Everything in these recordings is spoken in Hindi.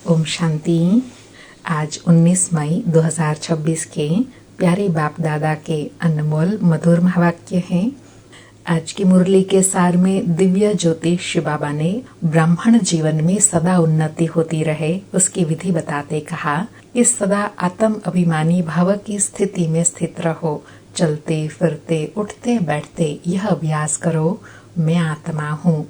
ओम शांति। आज 19 मई 2026 के प्यारे बाप दादा के अनमोल मधुर महावाक्य हैं। आज की मुरली के सार में दिव्य ज्योति शिव बाबा ने ब्राह्मण जीवन में सदा उन्नति होती रहे उसकी विधि बताते कहा कि सदा आत्म अभिमानी भाव की स्थिति में स्थित रहो। चलते फिरते उठते बैठते यह अभ्यास करो, मैं आत्मा हूँ।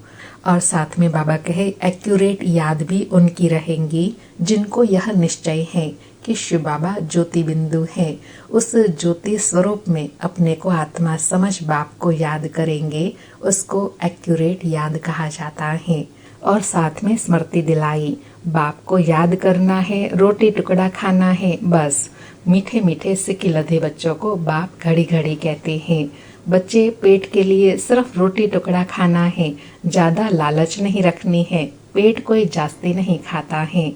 और साथ में बाबा कहे एक्यूरेट याद भी उनकी रहेंगी जिनको यह निश्चय है कि शिव बाबा ज्योति बिंदु है। उस ज्योति स्वरूप में अपने को आत्मा समझ बाप को याद करेंगे, उसको एक्यूरेट याद कहा जाता है। और साथ में स्मृति दिलाई, बाप को याद करना है, रोटी टुकड़ा खाना है, बस। मीठे मीठे सिक्के लधे बच्चों को बाप घड़ी घड़ी कहते हैं। बच्चे पेट के लिए सिर्फ रोटी टुकड़ा खाना है, ज्यादा लालच नहीं रखनी है, पेट कोई जास्ती नहीं खाता है।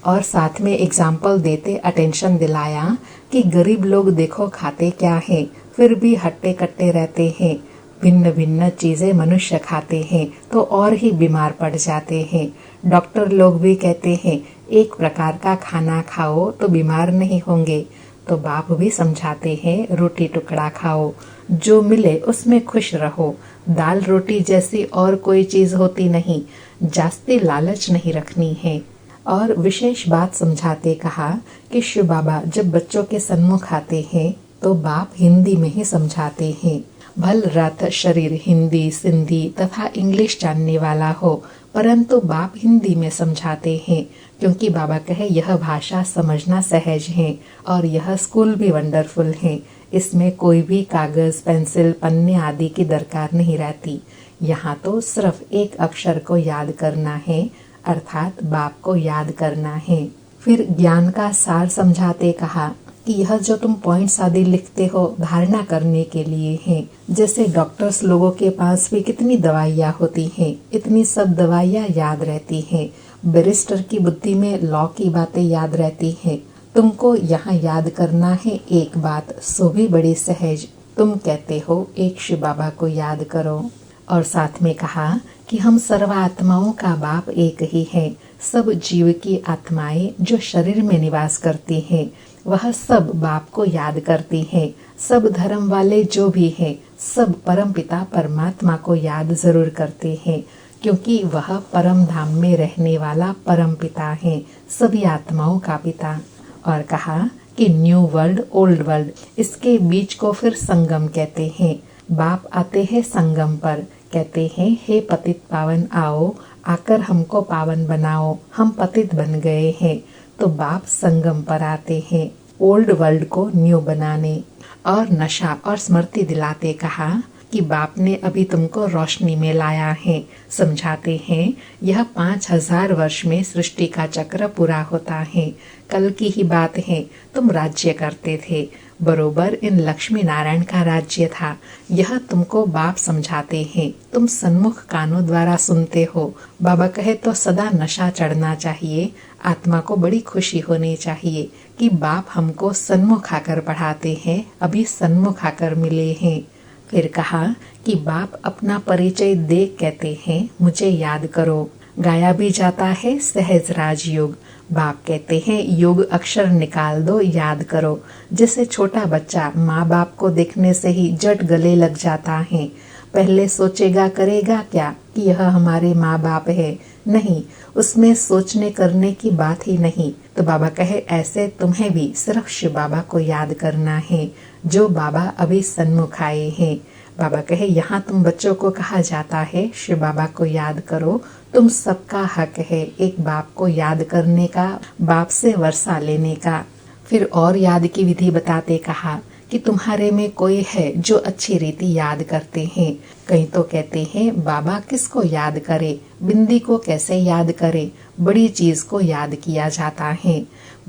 और साथ में एग्जाम्पल देते अटेंशन दिलाया कि गरीब लोग देखो खाते क्या है, फिर भी हट्टे कट्टे रहते हैं। भिन्न भिन्न चीजें मनुष्य खाते हैं तो और ही बीमार पड़ जाते हैं। डॉक्टर लोग भी कहते हैं एक प्रकार का खाना खाओ तो बीमार नहीं होंगे। तो बाप भी समझाते हैं रोटी टुकड़ा खाओ, जो मिले उसमें खुश रहो। दाल रोटी जैसी और कोई चीज होती नहीं, जास्ती लालच नहीं रखनी है। और विशेष बात समझाते कहा कि शिव बाबा जब बच्चों के सन्मुख आते हैं तो बाप हिंदी में ही समझाते हैं। भल रात शरीर हिंदी सिंधी तथा इंग्लिश जानने वाला हो, परंतु बाप हिंदी में समझाते हैं क्योंकि बाबा कहे यह भाषा समझना सहज है और यह स्कूल भी वंडरफुल है। इसमें कोई भी कागज पेंसिल पन्ने आदि की दरकार नहीं रहती। यहाँ तो सिर्फ एक अक्षर को याद करना है, अर्थात बाप को याद करना है। फिर ज्ञान का सार समझाते कहा कि यह जो तुम पॉइंट्स आदि लिखते हो धारणा करने के लिए हैं। जैसे डॉक्टर्स लोगों के पास भी कितनी दवाइयाँ होती हैं, इतनी सब दवाइयाँ याद रहती हैं। बैरिस्टर की बुद्धि में लॉ की बातें याद रहती हैं। तुमको यहाँ याद करना है एक बात, सो भी बड़ी सहज। तुम कहते हो एक शिव बाबा को याद करो। और साथ में कहा कि हम सर्व आत्माओं का बाप एक ही है। सब जीव की आत्माएं जो शरीर में निवास करती हैं वह सब बाप को याद करती हैं। सब धर्म वाले जो भी हैं सब परम पिता परमात्मा को याद जरूर करते हैं क्योंकि वह परम धाम में रहने वाला परम पिता है, सभी आत्माओं का पिता। और कहा कि न्यू वर्ल्ड ओल्ड वर्ल्ड, इसके बीच को फिर संगम कहते हैं। बाप आते हैं संगम पर, कहते हैं हे पतित पावन आओ, आकर हमको पावन बनाओ, हम पतित बन गए हैं। तो बाप संगम पर आते हैं ओल्ड वर्ल्ड को न्यू बनाने। और नशा और स्मृति दिलाते कहा कि बाप ने अभी तुमको रोशनी में लाया है। समझाते हैं यह 5000 वर्ष में सृष्टि का चक्र पूरा होता है। कल की ही बात है, तुम राज्य करते थे, बरोबर इन लक्ष्मी नारायण का राज्य था। यह तुमको बाप समझाते हैं, तुम सन्मुख कानों द्वारा सुनते हो। बाबा कहे तो सदा नशा चढ़ना चाहिए, आत्मा को बड़ी खुशी होनी चाहिए कि बाप हमको सन्मुख आकर पढ़ाते हैं, अभी सन्मुख आकर मिले हैं। फिर कहा कि बाप अपना परिचय दे कहते हैं मुझे याद करो। गाया भी जाता है सहज राजयोग। बाप कहते हैं योग अक्षर निकाल दो, याद करो। जैसे छोटा बच्चा माँ बाप को देखने से ही जट गले लग जाता है, पहले सोचेगा करेगा क्या कि यह हमारे माँ बाप है, नहीं, उसमें सोचने करने की बात ही नहीं। तो बाबा कहे ऐसे तुम्हें भी सिर्फ शिव बाबा को याद करना है जो बाबा अभी सन्मुख आए हैं। बाबा कहे यहाँ तुम बच्चों को कहा जाता है शिव बाबा को याद करो, तुम सबका हक है एक बाप को याद करने का, बाप से वर्षा लेने का। फिर और याद की विधि बताते कहा कि तुम्हारे में कोई है जो अच्छी रीति याद करते हैं। कहीं तो कहते हैं बाबा किसको याद करे, बिंदी को कैसे याद करे, बड़ी चीज को याद किया जाता है।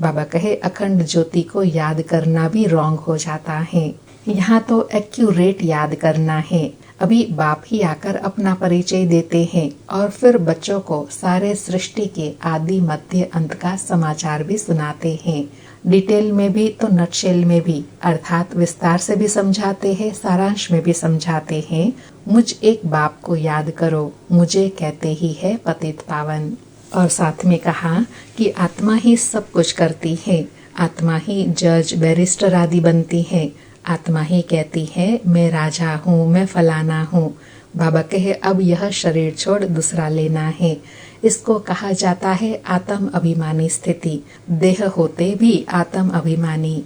बाबा कहे अखंड ज्योति को याद करना भी रॉन्ग हो जाता है, यहाँ तो एक्यूरेट याद करना है। अभी बाप ही आकर अपना परिचय देते हैं और फिर बच्चों को सारे सृष्टि के आदि मध्य अंत का समाचार भी सुनाते हैं। डिटेल में भी तो नटशेल में भी, अर्थात विस्तार से भी समझाते हैं, सारांश में भी समझाते हैं। मुझ एक बाप को याद करो, मुझे कहते ही है पतित पावन। और साथ में कहा कि आत्मा ही सब कुछ करती है, आत्मा ही जज बैरिस्टर आदि बनती है, आत्मा ही कहती है मैं राजा हूँ, मैं फलाना हूँ। बाबा कहे अब यह शरीर छोड़ दूसरा लेना है। इसको कहा जाता है आत्म अभिमानी स्थिति, देह होते भी आत्म अभिमानी।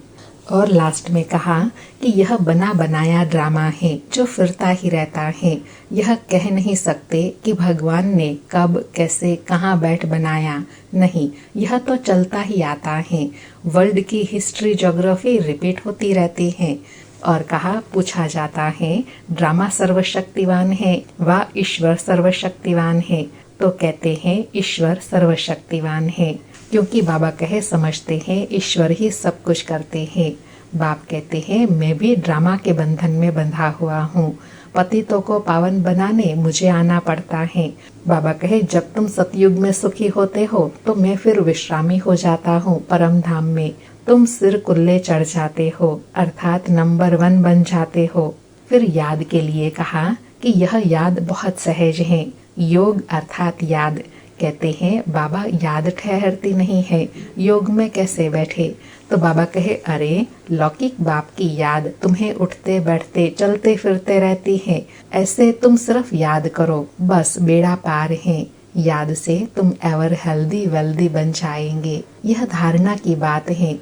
और लास्ट में कहा कि यह बना बनाया ड्रामा है जो फिरता ही रहता है। यह कह नहीं सकते कि भगवान ने कब कैसे कहाँ बैठ बनाया, नहीं, यह तो चलता ही आता है। वर्ल्ड की हिस्ट्री ज्योग्राफी रिपीट होती रहती है। और कहा पूछा जाता है ड्रामा सर्वशक्तिवान है व ईश्वर सर्वशक्तिवान है, तो कहते हैं ईश्वर सर्वशक्तिवान है, क्योंकि बाबा कहे समझते हैं ईश्वर ही सब कुछ करते हैं। बाप कहते हैं मैं भी ड्रामा के बंधन में बंधा हुआ हूँ, पतितों को पावन बनाने मुझे आना पड़ता है। बाबा कहे जब तुम सतयुग में सुखी होते हो तो मैं फिर विश्रामी हो जाता हूँ परम धाम में। तुम सिर कुल्ले चढ़ जाते हो अर्थात नंबर 1 बन जाते हो। फिर याद के लिए कहा कि यह याद बहुत सहज है। योग अर्थात याद, कहते हैं बाबा याद ठहरती नहीं है, योग में कैसे बैठे। तो बाबा कहे अरे लौकिक बाप की याद तुम्हें उठते बैठते चलते फिरते रहती है, ऐसे तुम सिर्फ याद करो, बस बेड़ा पार है। याद से तुम एवर हेल्दी वेल्दी बन जाएंगे। यह धारणा की बात है।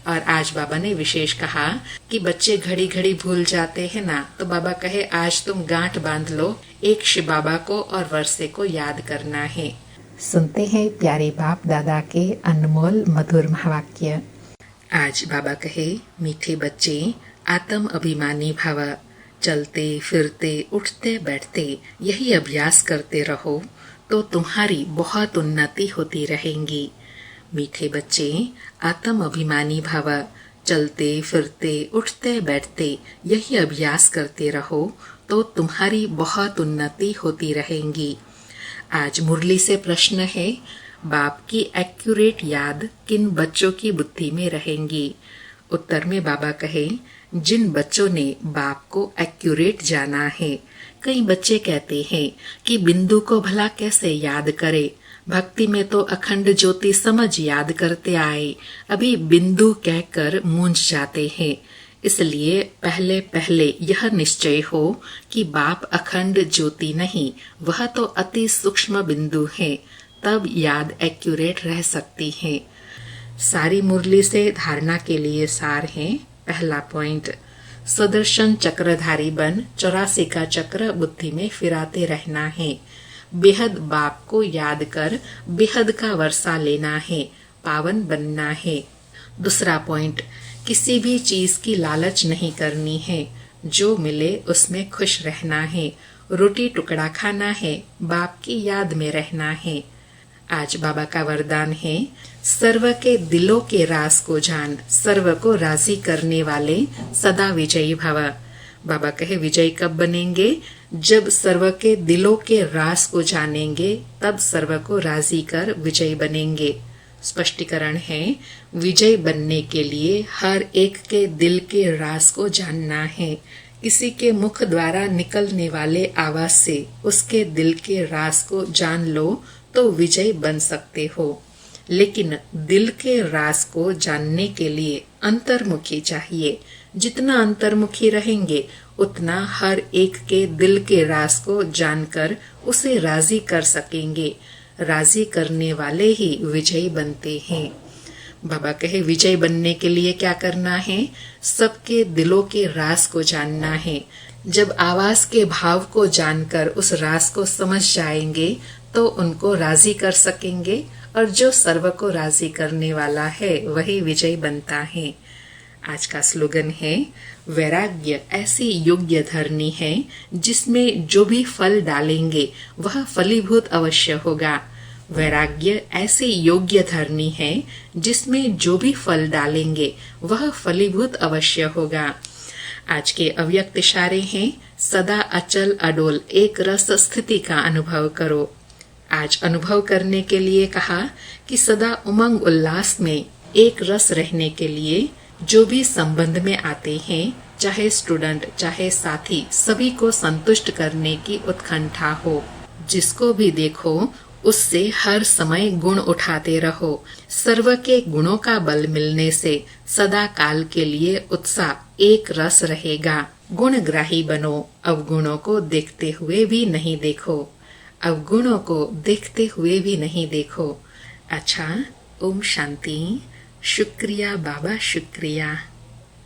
और आज बाबा ने विशेष कहा कि बच्चे घड़ी घड़ी भूल जाते हैं ना, तो बाबा कहे आज तुम गांठ बांध लो, एक शिव बाबा को और वर्षे को याद करना है। सुनते हैं प्यारे बाप दादा के अनमोल मधुर महावाक्य। आज बाबा कहे मीठे बच्चे आत्म अभिमानी भव, चलते फिरते उठते बैठते यही अभ्यास करते रहो तो तुम्हारी बहुत उन्नति होती रहेंगी। मीठे बच्चे आत्म अभिमानी भव, चलते फिरते उठते बैठते यही अभ्यास करते रहो तो तुम्हारी बहुत उन्नति होती रहेंगी। आज मुरली से प्रश्न है बाप की एक्यूरेट याद किन बच्चों की बुद्धि में रहेंगी। उत्तर में बाबा कहे जिन बच्चों ने बाप को एक्यूरेट जाना है। कई बच्चे कहते हैं कि बिंदु को भला कैसे याद करे, भक्ति में तो अखंड ज्योति समझ याद करते आए, अभी बिंदु कहकर मूंझ जाते हैं। इसलिए पहले पहले यह निश्चय हो कि बाप अखंड ज्योति नहीं, वह तो अति सूक्ष्म बिंदु है, तब याद एक्यूरेट रह सकती है। सारी मुरली से धारणा के लिए सार है। पहला पॉइंट, सुदर्शन चक्रधारी बन 84 का चक्र बुद्धि में फिराते रहना है। बेहद बाप को याद कर बेहद का वर्षा लेना है, पावन बनना है। दूसरा पॉइंट, किसी भी चीज की लालच नहीं करनी है, जो मिले उसमें खुश रहना है। रोटी टुकड़ा खाना है, बाप की याद में रहना है। आज बाबा का वरदान है सर्व के दिलों के राज को जान, सर्व को राजी करने वाले सदा विजयी भव। बाबा कहे विजयी कब बनेंगे, जब सर्व के दिलों के राज को जानेंगे, तब सर्व को राजी कर विजयी बनेंगे। स्पष्टीकरण है विजय बनने के लिए हर एक के दिल के राज को जानना है। किसी के मुख द्वारा निकलने वाले आवाज से उसके दिल के राज को जान लो तो विजय बन सकते हो, लेकिन दिल के राज को जानने के लिए अंतर्मुखी चाहिए। जितना अंतर्मुखी रहेंगे उतना हर एक के दिल के राज को जानकर उसे राजी कर सकेंगे। राजी करने वाले ही विजयी बनते हैं। बाबा कहे विजय बनने के लिए क्या करना है, सबके दिलों के राज को जानना है। जब आवाज के भाव को जानकर उस राज को समझ जाएंगे तो उनको राजी कर सकेंगे, और जो सर्व को राजी करने वाला है वही विजय बनता है। आज का स्लोगन है वैराग्य ऐसी योग्य धरनी है जिसमें जो भी फल डालेंगे वह फलीभूत अवश्य होगा। वैराग्य ऐसी योग्य धरनी है जिसमें जो भी फल डालेंगे वह फलीभूत अवश्य होगा। आज के अव्यक्त इशारे हैं सदा अचल अडोल एक रस स्थिति का अनुभव करो। आज अनुभव करने के लिए कहा कि सदा उमंग उल्लास में एक रस रहने के लिए जो भी संबंध में आते हैं, चाहे स्टूडेंट चाहे साथी, सभी को संतुष्ट करने की उत्कंठा हो। जिसको भी देखो उससे हर समय गुण उठाते रहो। सर्व के गुणों का बल मिलने से सदा काल के लिए उत्साह एक रस रहेगा। गुणग्राही बनो, अवगुणों को देखते हुए भी नहीं देखो। अवगुणों को देखते हुए भी नहीं देखो। अच्छा, ओम शांति। शुक्रिया बाबा, शुक्रिया।